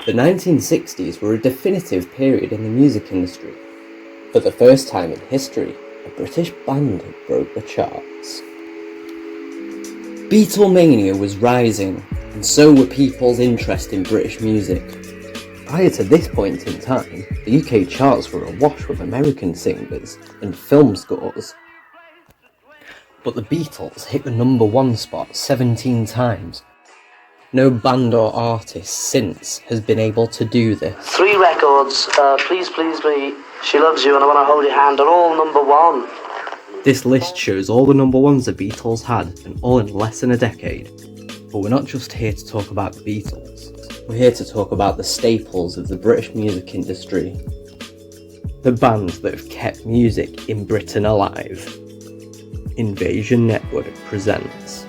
The 1960s were a definitive period in the music industry. For the first time in history, a British band had broke the charts. Beatlemania was rising, and so were people's interest in British music. Prior to this point in time, the UK charts were awash with American singers and film scores. But the Beatles hit the number one spot 17 times. No band or artist since has been able to do this. 3 records, Please Please Me, She Loves You and I Want to Hold Your Hand are all number one. This list shows all the number ones the Beatles had, and all in less than a decade. But we're not just here to talk about the Beatles, we're here to talk about the staples of the British music industry. The bands that have kept music in Britain alive. Invasion Network presents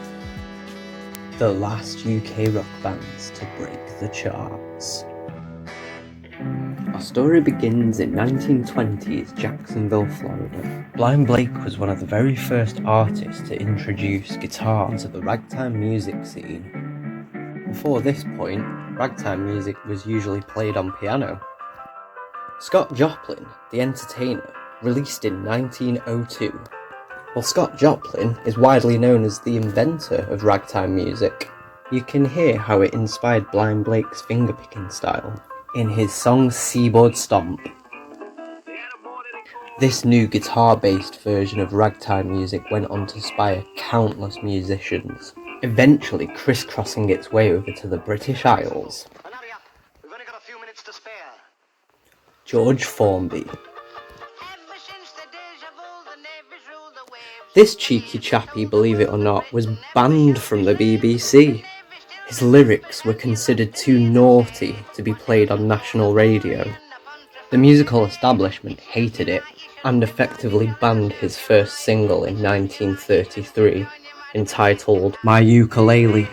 the last UK rock bands to break the charts. Our story begins in 1920s Jacksonville, Florida. Blind Blake was one of the very first artists to introduce guitar to the ragtime music scene. Before this point, ragtime music was usually played on piano. Scott Joplin, the entertainer, released in 1902. While Scott Joplin is widely known as the inventor of ragtime music, you can hear how it inspired Blind Blake's fingerpicking style in his song Seaboard Stomp. This new guitar-based version of ragtime music went on to inspire countless musicians, eventually crisscrossing its way over to the British Isles. We've only got a few minutes to spare. George Formby. This cheeky chappie, believe it or not, was banned from the BBC. His lyrics were considered too naughty to be played on national radio. The musical establishment hated it and effectively banned his first single in 1933, entitled My Ukulele.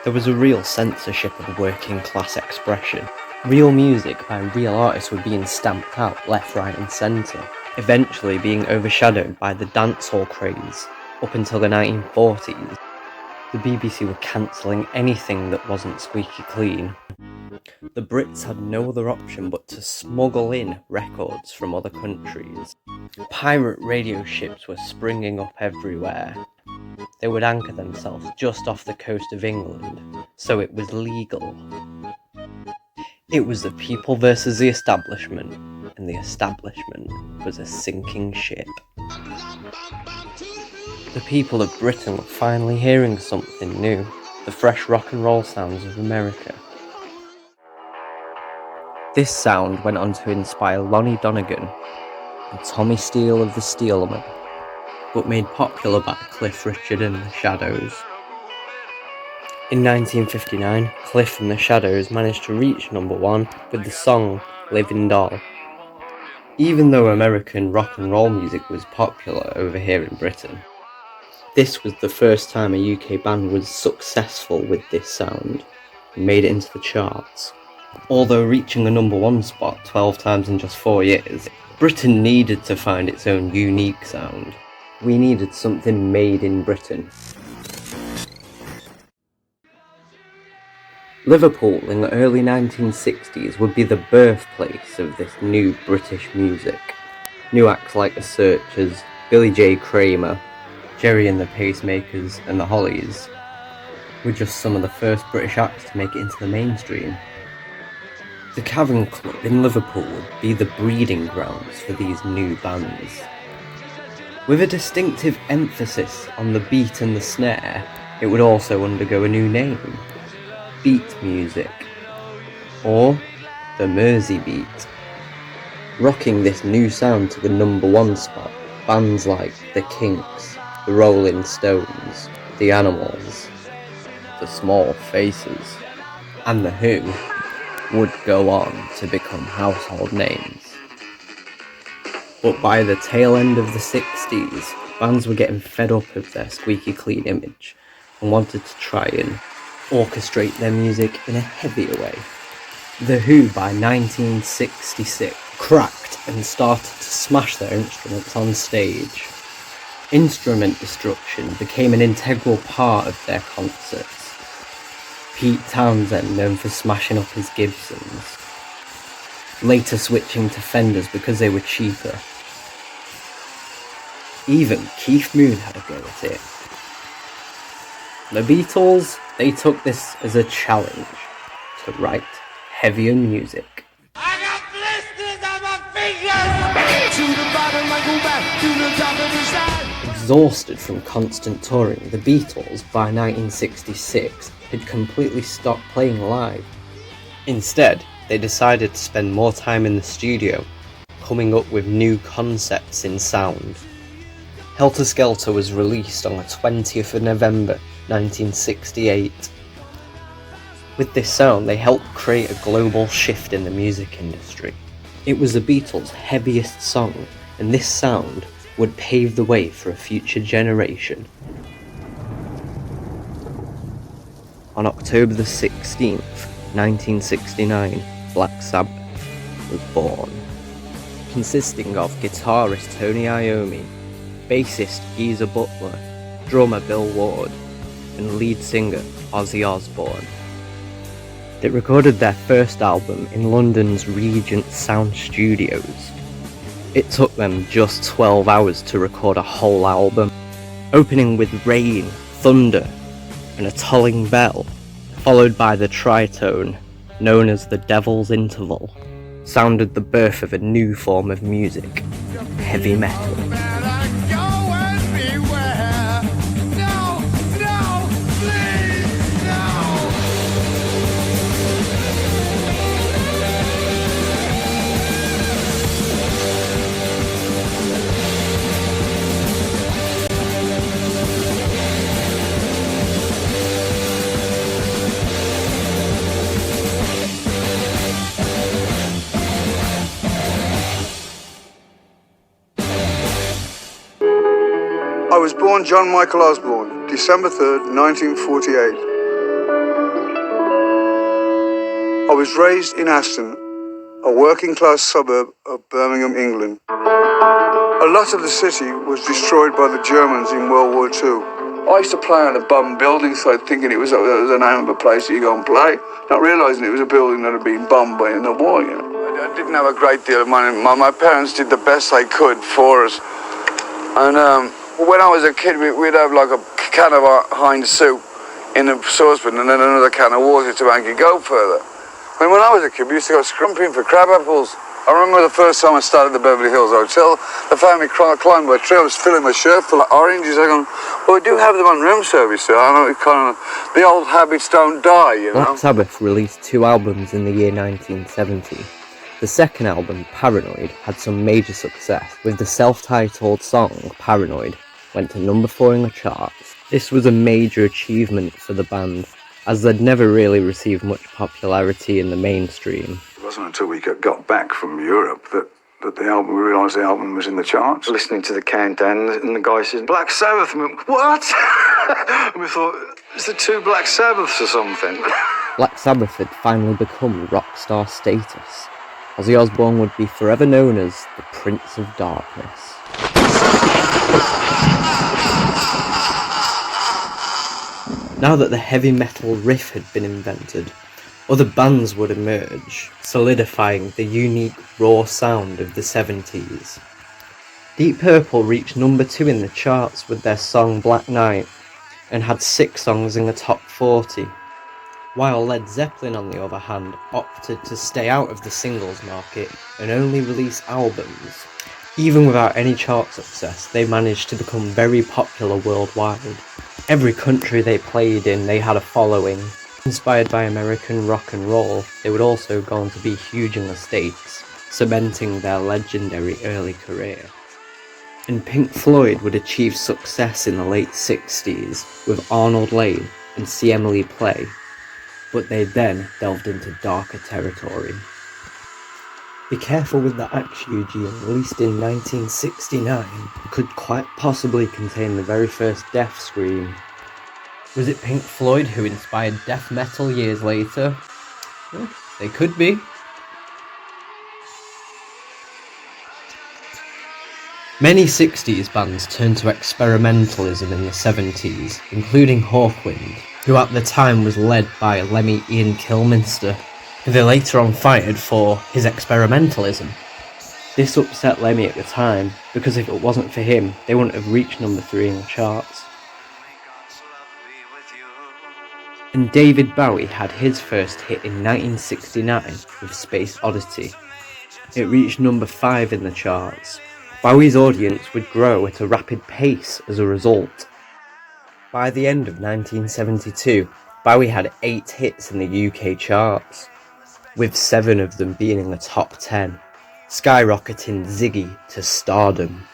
There was a real censorship of working class expression. Real music by real artists were being stamped out left, right and centre, eventually being overshadowed by the dancehall craze. Up until the 1940s, the BBC were cancelling anything that wasn't squeaky clean. The Brits had no other option but to smuggle in records from other countries. Pirate radio ships were springing up everywhere. They would anchor themselves just off the coast of England, so it was legal. It was the people versus the establishment, and the establishment was a sinking ship. The people of Britain were finally hearing something new, the fresh rock and roll sounds of America. This sound went on to inspire Lonnie Donegan and Tommy Steele of the Steelmen, but made popular by Cliff Richard and the Shadows. In 1959, Cliff and the Shadows managed to reach number one with the song Living Doll. Even though American rock and roll music was popular over here in Britain, this was the first time a UK band was successful with this sound and made it into the charts. Although reaching a number one spot 12 times in just 4 years, Britain needed to find its own unique sound. We needed something made in Britain. Liverpool in the early 1960s would be the birthplace of this new British music. New acts like The Searchers, Billy J. Kramer, Jerry and the Pacemakers and the Hollies were just some of the first British acts to make it into the mainstream. The Cavern Club in Liverpool would be the breeding grounds for these new bands. With a distinctive emphasis on the beat and the snare, it would also undergo a new name. Beat music, or the Mersey beat. Rocking this new sound to the number one spot, bands like The Kinks, The Rolling Stones, The Animals, The Small Faces, and The Who would go on to become household names. But by the tail end of the 60s, bands were getting fed up of their squeaky clean image and wanted to try and orchestrate their music in a heavier way. The Who by 1966 cracked and started to smash their instruments on stage. Instrument destruction became an integral part of their concerts. Pete Townsend known for smashing up his Gibsons, later switching to Fenders because they were cheaper. Even Keith Moon had a go at it. The Beatles, they took this as a challenge to write heavier music. I got blisters on my fingers! To the bottom, I go back to the top of the side. Exhausted from constant touring, the Beatles, by 1966, had completely stopped playing live. Instead, they decided to spend more time in the studio, coming up with new concepts in sound. Helter Skelter was released on the 20th of November 1968. With this sound, they helped create a global shift in the music industry. It was the Beatles' heaviest song, and this sound would pave the way for a future generation. On October the 16th, 1969, Black Sabbath was born. Consisting of guitarist Tony Iommi, bassist Geezer Butler, drummer Bill Ward, and lead singer Ozzy Osbourne. They recorded their first album in London's Regent Sound Studios. It took them just 12 hours to record a whole album, opening with rain, thunder, and a tolling bell, followed by the tritone, known as the Devil's Interval, sounded the birth of a new form of music, heavy metal. I was born John Michael Osborne, December 3rd, 1948. I was raised in Aston, a working-class suburb of Birmingham, England. A lot of the city was destroyed by the Germans in World War II. I used to play on a bum building site thinking it was the name of a place that you go and play, not realising it was a building that had been bombed in the war, you know. I didn't have a great deal of money. My parents did the best they could for us. And when I was a kid, we'd have like a can of Heinz soup in a saucepan and then another can of water to make it go further. When I was a kid, we used to go scrumping for crab apples. I remember the first time I started at the Beverly Hills Hotel, they found me climbing by a tree. I was filling my shirt full of oranges. I go, well, we do have them on room service, sir. I know it kind of, the old habits don't die, you know. Black Sabbath released 2 albums in the year 1970. The second album, Paranoid, had some major success, with the self-titled song, Paranoid, went to number 4 in the charts. This was a major achievement for the band, as they'd never really received much popularity in the mainstream. It wasn't until we got back from Europe that we realised the album was in the charts. Listening to the countdown, and the guy said, Black Sabbath. And we went, what? And we thought, is there 2 Black Sabbaths or something? Black Sabbath had finally become rock star status. Ozzy Osbourne would be forever known as the Prince of Darkness. Now that the heavy metal riff had been invented, other bands would emerge, solidifying the unique raw sound of the 70s. Deep Purple reached number 2 in the charts with their song Black Knight, and had 6 songs in the top 40. While Led Zeppelin, on the other hand, opted to stay out of the singles market and only release albums. Even without any chart success, they managed to become very popular worldwide. Every country they played in, they had a following. Inspired by American rock and roll, they would also go on to be huge in the States, cementing their legendary early career. And Pink Floyd would achieve success in the late 60s with Arnold Layne and See Emily Play, but they then delved into darker territory. Be Careful with the Axe, Eugene, released in 1969, could quite possibly contain the very first death scream. Was it Pink Floyd who inspired death metal years later? Well, they could be. Many 60s bands turned to experimentalism in the 70s, including Hawkwind, who at the time was led by Lemmy Ian Kilminster, who they later on fired for his experimentalism. This upset Lemmy at the time, because if it wasn't for him, they wouldn't have reached number 3 in the charts. And David Bowie had his first hit in 1969 with Space Oddity. It reached number 5 in the charts. Bowie's audience would grow at a rapid pace as a result. By the end of 1972, Bowie had 8 hits in the UK charts, with 7 of them being in the top 10, skyrocketing Ziggy to stardom.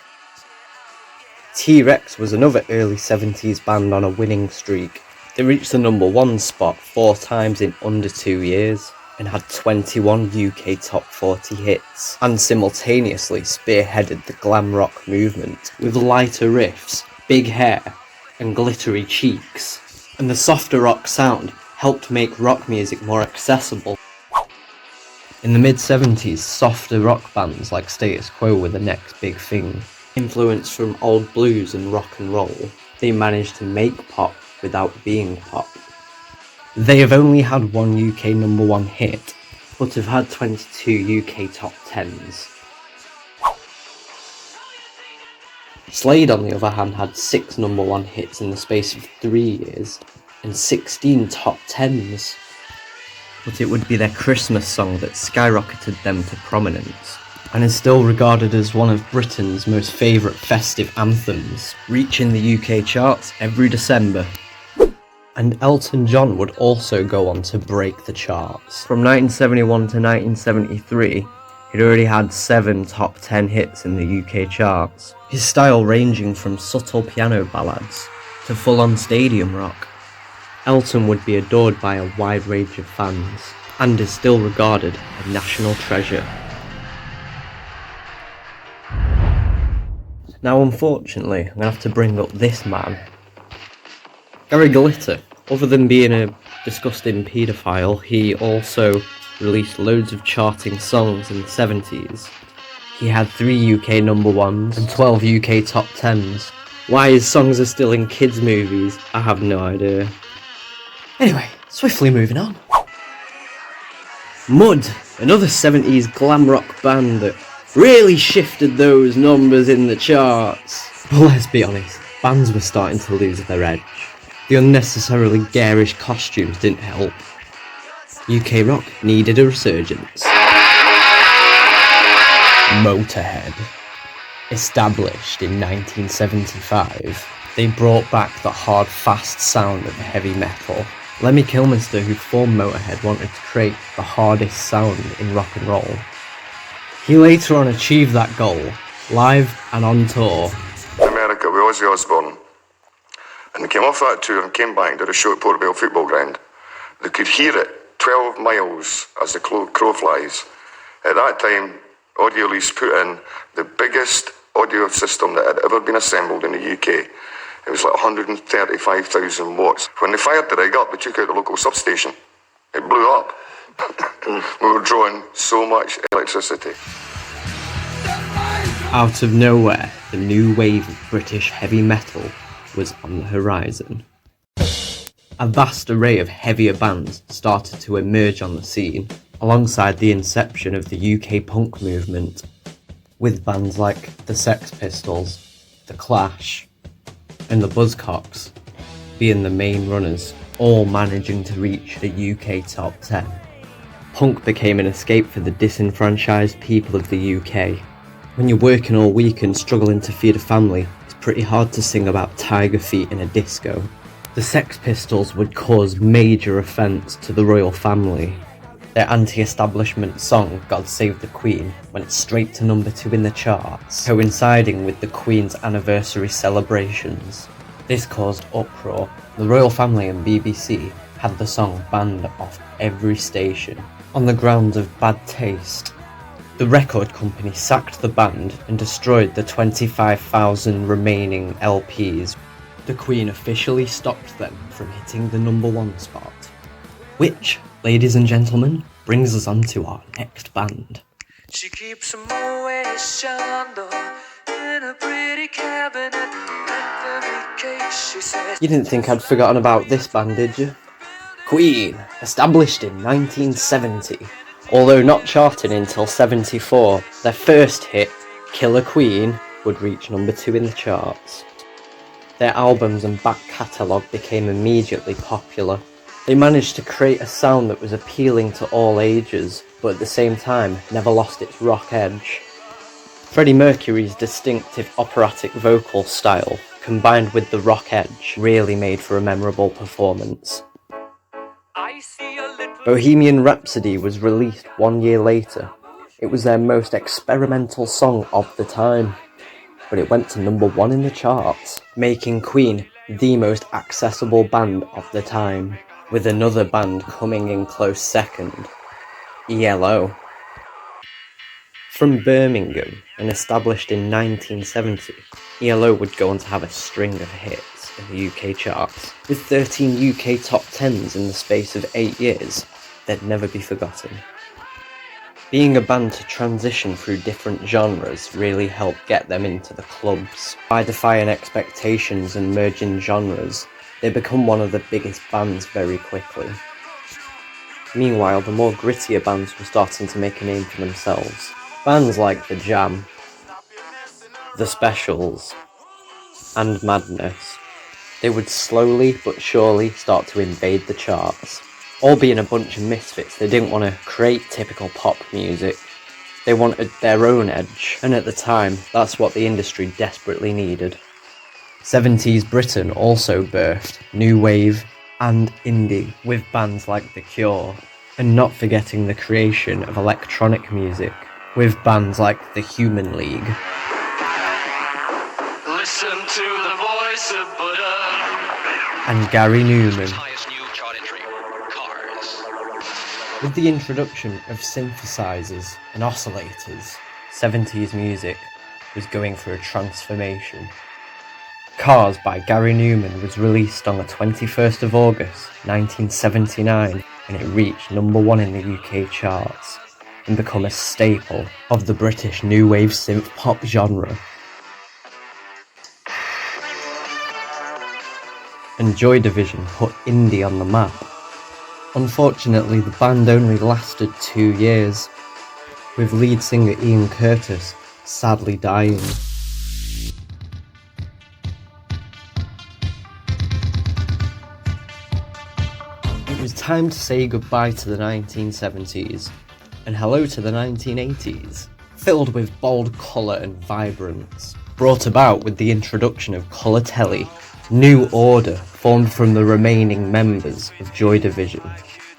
T-Rex was another early 70s band on a winning streak. They reached the number 1 spot 4 times in under 2 years, and had 21 UK top 40 hits, and simultaneously spearheaded the glam rock movement with lighter riffs, big hair, and glittery cheeks. And the softer rock sound helped make rock music more accessible. In the mid-70s, softer rock bands like Status Quo were the next big thing. Influenced from old blues and rock and roll, they managed to make pop without being pop. They have only had 1 UK number 1 hit, but have had 22 UK top 10s. Slade, on the other hand, had 6 number 1 hits in the space of 3 years, and 16 top 10s. But it would be their Christmas song that skyrocketed them to prominence, and is still regarded as one of Britain's most favourite festive anthems, reaching the UK charts every December. And Elton John would also go on to break the charts. From 1971 to 1973, he'd already had 7 top 10 hits in the UK charts, his style ranging from subtle piano ballads to full-on stadium rock. Elton would be adored by a wide range of fans, and is still regarded a national treasure. Now unfortunately, I'm going to have to bring up this man. Gary Glitter. Other than being a disgusting paedophile, he also released loads of charting songs in the 70s. He had 3 UK number 1s and 12 UK top 10s. Why his songs are still in kids' movies, I have no idea. Anyway, swiftly moving on. Mud, another 70s glam rock band that really shifted those numbers in the charts. But let's be honest, bands were starting to lose their edge. The unnecessarily garish costumes didn't help. UK rock needed a resurgence. Motorhead. Established in 1975, they brought back the hard, fast sound of heavy metal. Lemmy Kilminster, who formed Motorhead, wanted to create the hardest sound in rock and roll. He later on achieved that goal, live and on tour. America with Ozzy Osbourne. And they came off that tour and came back and did a show at Portobello Football Ground. They could hear it 12 miles as the crow flies. At that time, Audio Lease put in the biggest audio system that had ever been assembled in the UK. It was like 135,000 watts. When they fired the rig up, they took out the local substation. It blew up. We were drawing so much electricity. Out of nowhere, the new wave of British heavy metal was on the horizon. A vast array of heavier bands started to emerge on the scene, alongside the inception of the UK punk movement, with bands like the Sex Pistols, the Clash, and the Buzzcocks being the main runners, all managing to reach the UK top 10. Punk became an escape for the disenfranchised people of the UK. When you're working all week and struggling to feed a family, it's pretty hard to sing about tiger feet in a disco. The Sex Pistols would cause major offence to the royal family. Their anti-establishment song, God Save the Queen, went straight to number 2 in the charts, coinciding with the Queen's anniversary celebrations. This caused uproar. The royal family and BBC had the song banned off every station, on the grounds of bad taste. The record company sacked the band and destroyed the 25,000 remaining LPs. The Queen officially stopped them from hitting the number 1 spot. Which, ladies and gentlemen, brings us on to our next band. She keeps a Moet Chandon in a pretty cabinet. You didn't think I'd forgotten about this band, did you? Queen, established in 1970. Although not charting until 74, their first hit, Killer Queen, would reach number 2 in the charts. Their albums and back catalogue became immediately popular. They managed to create a sound that was appealing to all ages, but at the same time never lost its rock edge. Freddie Mercury's distinctive operatic vocal style, combined with the rock edge, really made for a memorable performance. Bohemian Rhapsody was released 1 year later. It was their most experimental song of the time, but it went to number 1 in the charts, making Queen the most accessible band of the time, with another band coming in close second, ELO. From Birmingham and established in 1970, ELO would go on to have a string of hits in the UK charts. With 13 UK top 10s in the space of 8 years, they'd never be forgotten. Being a band to transition through different genres really helped get them into the clubs. By defying expectations and merging genres, they become one of the biggest bands very quickly. Meanwhile, the more grittier bands were starting to make a name for themselves. Bands like The Jam, The Specials, and Madness. They would slowly but surely start to invade the charts. All being a bunch of misfits, they didn't want to create typical pop music. They wanted their own edge, and at the time, that's what the industry desperately needed. 70s Britain also birthed new wave and indie with bands like The Cure, and not forgetting the creation of electronic music with bands like The Human League. Listen to the voice of Buddha. And Gary Newman. Highest new chart entry. Cars. With the introduction of synthesizers and oscillators, 70s music was going through a transformation. Cars by Gary Newman was released on the 21st of August 1979, and it reached number 1 in the UK charts and become a staple of the British new wave synth pop genre. And Joy Division put indie on the map. Unfortunately, the band only lasted 2 years, with lead singer Ian Curtis sadly dying. It was time to say goodbye to the 1970s, and hello to the 1980s, filled with bold colour and vibrance, brought about with the introduction of colour telly. New Order formed from the remaining members of Joy Division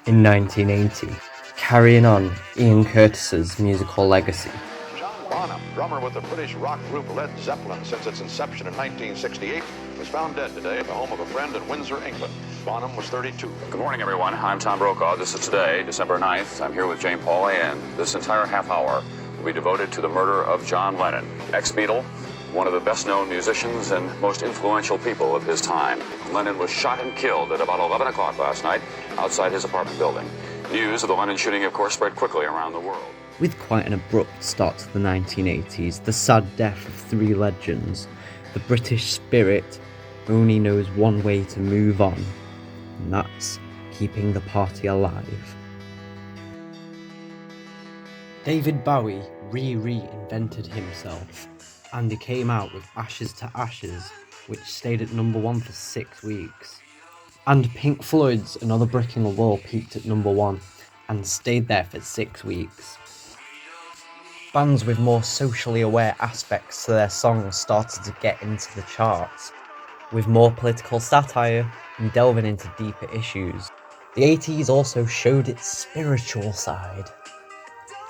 in 1980, carrying on Ian Curtis's musical legacy. John Bonham, drummer with the British rock group Led Zeppelin since its inception in 1968, was found dead today at the home of a friend in Windsor, England. Bonham was 32. Good morning, everyone. I'm Tom Brokaw. This is today, December 9th. I'm here with Jane Pauley, and this entire half hour will be devoted to the murder of John Lennon, ex-Beatle, one of the best-known musicians and most influential people of his time. Lennon was shot and killed at about 11 o'clock last night outside his apartment building. News of the Lennon shooting, of course, spread quickly around the world. With quite an abrupt start to the 1980s, the sad death of 3 legends, the British spirit only knows one way to move on, and that's keeping the party alive. David Bowie reinvented himself, and he came out with Ashes to Ashes, which stayed at number 1 for 6 weeks. And Pink Floyd's Another Brick in the Wall peaked at number 1 and stayed there for 6 weeks. Bands with more socially aware aspects to their songs started to get into the charts, with more political satire and delving into deeper issues. The 80s also showed its spiritual side.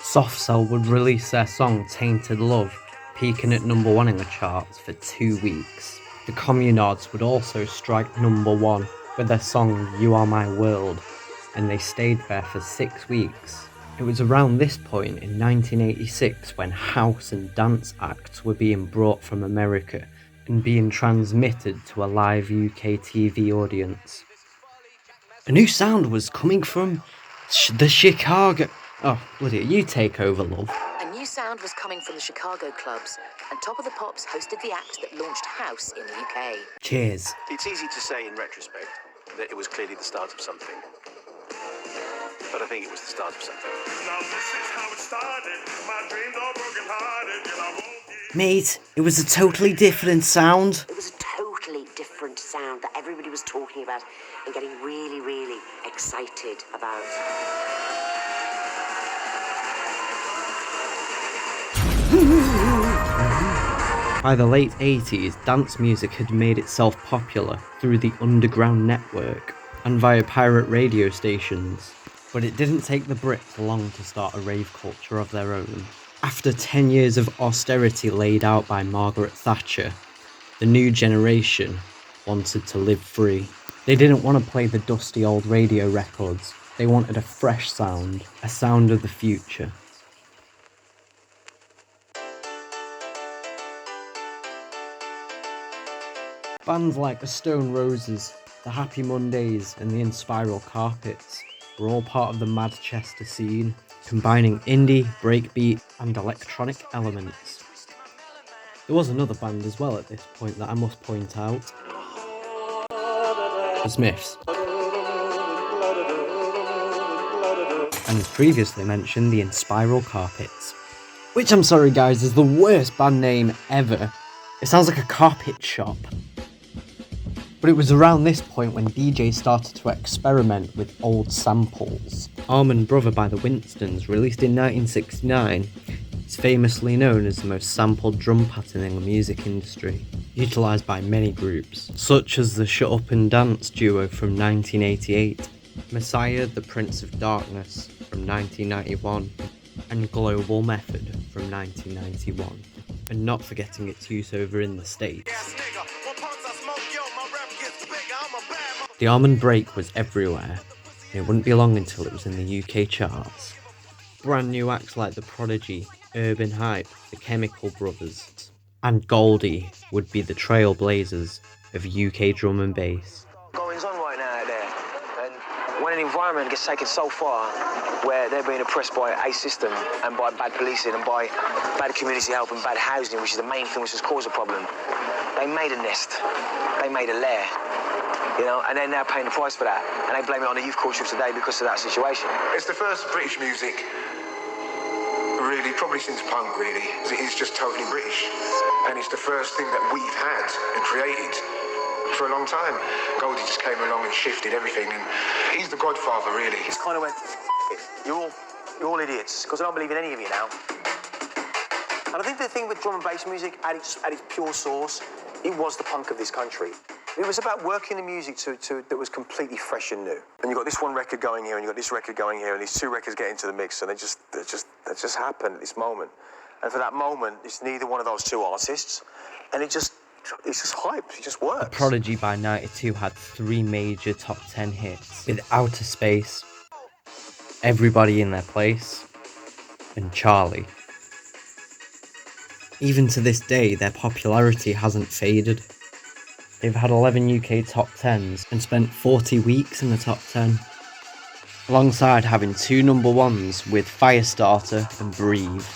Soft Cell would release their song Tainted Love, peaking at number 1 in the charts for 2 weeks. The Communards would also strike number 1 with their song You Are My World, and they stayed there for 6 weeks. It was around this point in 1986 when house and dance acts were being brought from America and being transmitted to a live UK TV audience. A new sound was coming from the Chicago... Oh, bloody, you take over, love. A new sound was coming from the Chicago clubs, and Top of the Pops hosted the act that launched house in the UK. Cheers. It's easy to say in retrospect that it was clearly the start of something. But I think it was the start of something. Now this is how it started. My dreams are broken hearted, yet I won't give. Mate, it was a totally different sound. It was a totally different sound that everybody was talking about and getting really, really excited about. By the late 80s, dance music had made itself popular through the underground network and via pirate radio stations. But it didn't take the Brits long to start a rave culture of their own. After 10 years of austerity laid out by Margaret Thatcher, the new generation wanted to live free. They didn't want to play the dusty old radio records. They wanted a fresh sound, a sound of the future. Bands like the Stone Roses, the Happy Mondays and the Inspiral Carpets were all part of the Manchester scene, combining indie, breakbeat and electronic elements. There was another band as well at this point that I must point out. The Smiths. And as previously mentioned, the Inspiral Carpets. Which, I'm sorry guys, is the worst band name ever. It sounds like a carpet shop. But it was around this point when DJs started to experiment with old samples. Allman Brother by the Winstons, released in 1969, is famously known as the most sampled drum pattern in the music industry, utilised by many groups, such as the Shut Up and Dance duo from 1988, Messiah the Prince of Darkness from 1991, and Global Method from 1991, and not forgetting its use over in the States. The Almond Break was everywhere, and it wouldn't be long until it was in the UK charts. Brand new acts like The Prodigy, Urban Hype, The Chemical Brothers, and Goldie would be the trailblazers of UK drum and bass. Goings on right now out there, and when an environment gets taken so far where they're being oppressed by a system and by bad policing and by bad community help and bad housing, which is the main thing which has caused the problem, they made a nest, they made a lair. You know, and they're now paying the price for that. And they blame it on the youth culture of today because of that situation. It's the first British music, really, probably since punk, really. It is just totally British. And it's the first thing that we've had and created for a long time. Goldie just came along and shifted everything, and he's the godfather, really. It's kind of went, you're all idiots, because I don't believe in any of you now. And I think the thing with drum and bass music, at its pure source, it was the punk of this country. It was about working the music that was completely fresh and new. And you got this one record going here, and you got this record going here, and these two records get into the mix, and they just happen at this moment. And for that moment, it's neither one of those two artists, and it's just hyped. It just works. The Prodigy by 92 had 3 major top 10 hits, with Outer Space, Everybody in Their Place, and Charlie. Even to this day, their popularity hasn't faded. They've had 11 UK top 10s and spent 40 weeks in the top 10, alongside having 2 number 1s with Firestarter and Breathe,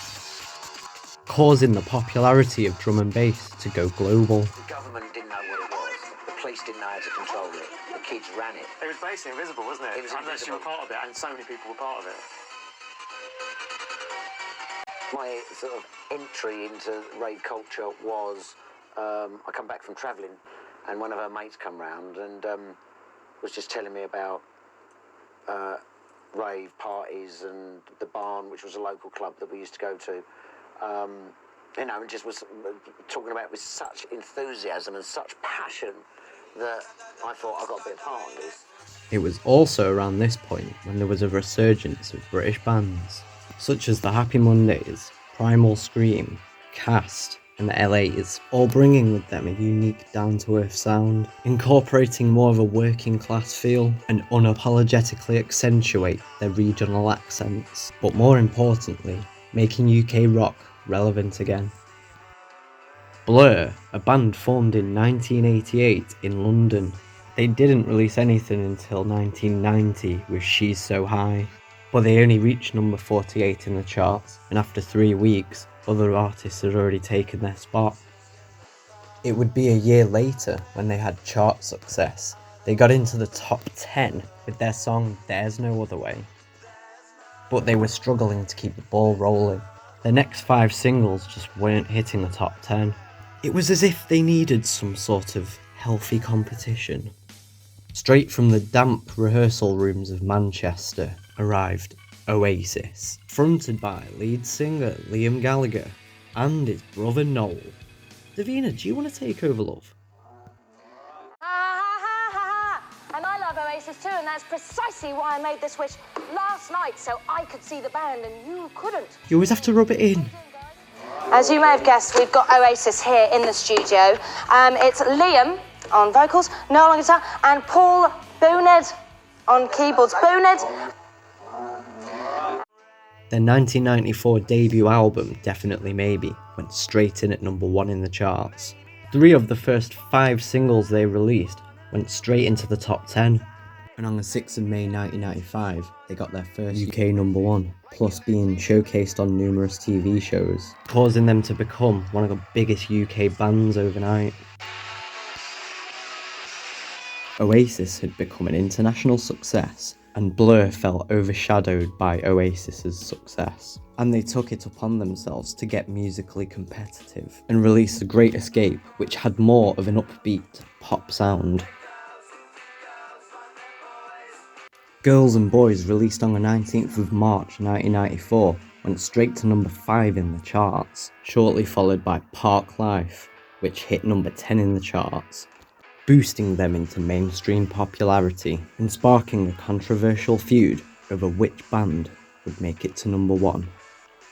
causing the popularity of drum and bass to go global. The government didn't know what it was. The police didn't know how to control it. The kids ran it. It was basically invisible, wasn't it? It was Unless you were invisible. part of it, and so many people were part of it. My sort of entry into rave culture was, I come back from travelling, and one of her mates come round and was just telling me about rave parties and the Barn, which was a local club that we used to go to. You know, and just was talking about it with such enthusiasm and such passion that I thought I got a bit of part of this. It was also around this point when there was a resurgence of British bands, such as the Happy Mondays, Primal Scream, Cast, and the LAs, all bringing with them a unique down-to-earth sound, incorporating more of a working class feel and unapologetically accentuate their regional accents, but more importantly, making UK rock relevant again. Blur, a band formed in 1988 in London. They didn't release anything until 1990 with She's So High. But they only reached number 48 in the charts, and after 3 weeks, other artists had already taken their spot. It would be a year later when they had chart success. They got into the top 10 with their song There's No Other Way. But they were struggling to keep the ball rolling. Their next 5 singles just weren't hitting the top 10. It was as if they needed some sort of healthy competition. Straight from the damp rehearsal rooms of Manchester arrived Oasis, fronted by lead singer Liam Gallagher and his brother Noel. Davina, do you want to take over, love? And I love Oasis too, and that's precisely why I made this wish last night, so I could see the band and you couldn't. You always have to rub it in. As you may have guessed, we've got Oasis here in the studio. It's Liam on vocals, Noel on guitar, and Paul Booned on keyboards. Booned. Their 1994 debut album, Definitely Maybe, went straight in at number 1 in the charts. 3 of the first 5 singles they released went straight into the top 10. And on the 6th of May 1995, they got their first UK number 1, plus being showcased on numerous TV shows, causing them to become one of the biggest UK bands overnight. Oasis had become an international success, and Blur felt overshadowed by Oasis's success, and they took it upon themselves to get musically competitive and release The Great Escape, which had more of an upbeat pop sound. Girls and Boys, released on the 19th of March 1994, went straight to number 5 in the charts, shortly followed by Park Life, which hit number 10 in the charts, boosting them into mainstream popularity and sparking a controversial feud over which band would make it to number 1,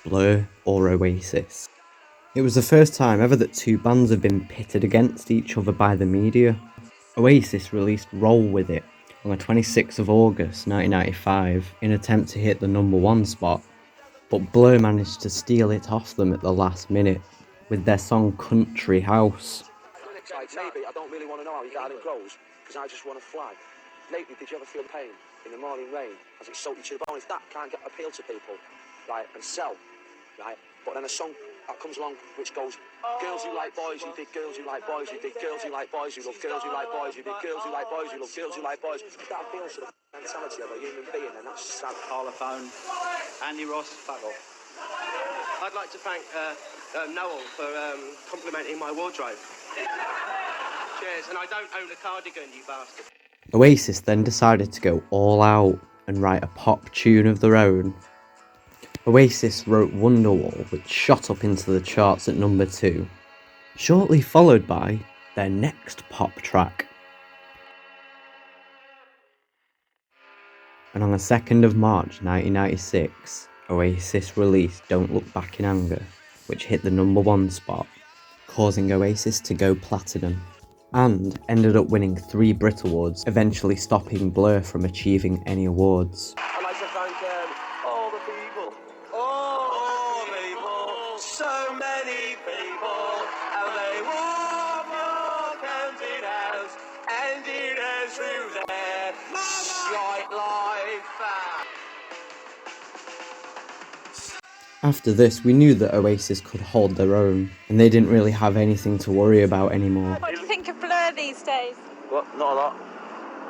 Blur or Oasis. It was the first time ever that 2 bands had been pitted against each other by the media. Oasis released Roll With It on the 26th of August 1995 in an attempt to hit the number 1 spot, but Blur managed to steal it off them at the last minute with their song Country House. Maybe I don't really want to know how your garden grows, because I just want to fly. Lately, did you ever feel pain in the morning rain as it soaked you to the bone? If that can't get appeal to people, right, and sell, right, but then a song that comes along which goes, girls who like boys, who dig girls who like boys, who dig girls who like boys, who love girls who like boys, who dig girls who like boys, who love girls who like boys. If that appeals to the mentality of a human being, then that's sad. Parlophone, Andy Ross, fuck off. I'd like to thank Noel for complimenting my wardrobe. Cheers, and I don't own a cardigan, you bastard. Oasis then decided to go all out and write a pop tune of their own. Oasis wrote Wonderwall, which shot up into the charts at number 2, shortly followed by their next pop track. And on the 2nd of March 1996, Oasis released Don't Look Back in Anger, which hit the number 1 spot, causing Oasis to go platinum, and ended up winning 3 Brit Awards, eventually stopping Blur from achieving any awards. I'd like to thank all the people, all the people, so many people, and they walk empty house, empty house through their shite life. After this, we knew that Oasis could hold their own, and they didn't really have anything to worry about anymore. What do you think of Blur these days? What? Not a lot.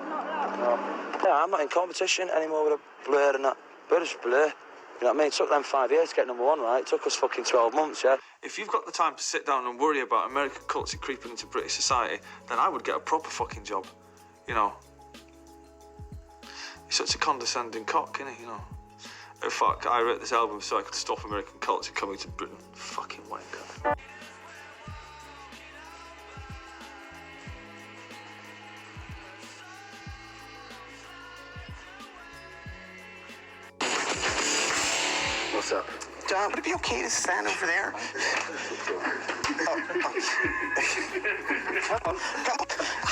Not a lot. No. Yeah, I'm not in competition anymore with a Blur and that. Blur is Blur. You know what I mean? It took them 5 years to get number 1, right? It took us fucking 12 months, yeah? If you've got the time to sit down and worry about American culture creeping into British society, then I would get a proper fucking job. You know. He's such a condescending cock, isn't he, you know? Oh fuck, I wrote this album so I could stop American culture coming to Britain. Fucking wanker. What's up? John, would it be okay to stand over there?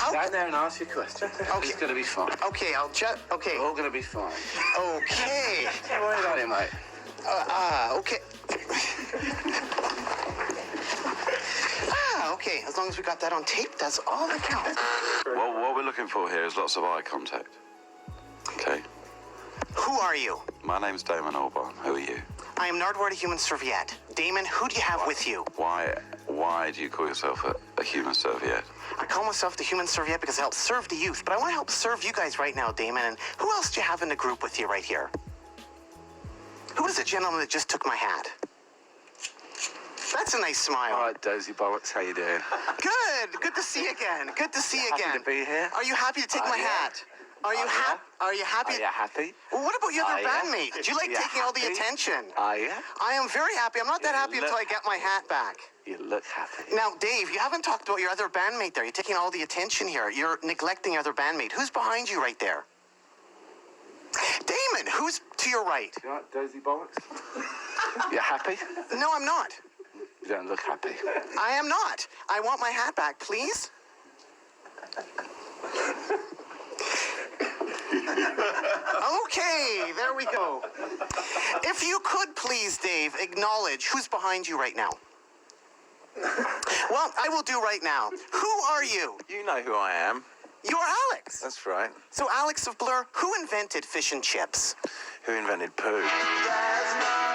Stand there and ask your question. Okay. It's gonna be fine. Okay, I'll just. Okay. We're all gonna be fine. Okay. Don't worry about it, mate. Okay. Okay. As long as we got that on tape, that's all that counts. Well, what we're looking for here is lots of eye contact. Okay. Who are you? My name's Damon Albarn. Who are you? I am Nardwar, a human serviette. Damon, who do you have with you? Why do you call yourself a human serviette? I call myself the human serviette because I help serve the youth, but I want to help serve you guys right now, Damon. And who else do you have in the group with you right here? Who is the gentleman that just took my hat? That's a nice smile. All right, Dozy Bollocks, how you doing? Good to see you again. Good to see you again. Happy to be here. Are you happy to take my hat? Are you happy? Are you happy? Are you happy? Well, what about your other bandmates? Do you like taking all the attention? Are you? I am very happy. I'm not that happy until I get my hat back. You look happy. Now, Dave, you haven't talked about your other bandmate there. You're taking all the attention here. You're neglecting your other bandmate. Who's behind you right there? Damon, who's to your right? You all right, Dozy Bollocks? You happy? No, I'm not. You don't look happy. I am not. I want my hat back, please. Okay, there we go. If you could please, Dave, acknowledge who's behind you right now. Well, I will do right now. Who are you? You know who I am. You're Alex. That's right. So, Alex of Blur, who invented fish and chips? Who invented poo? There's no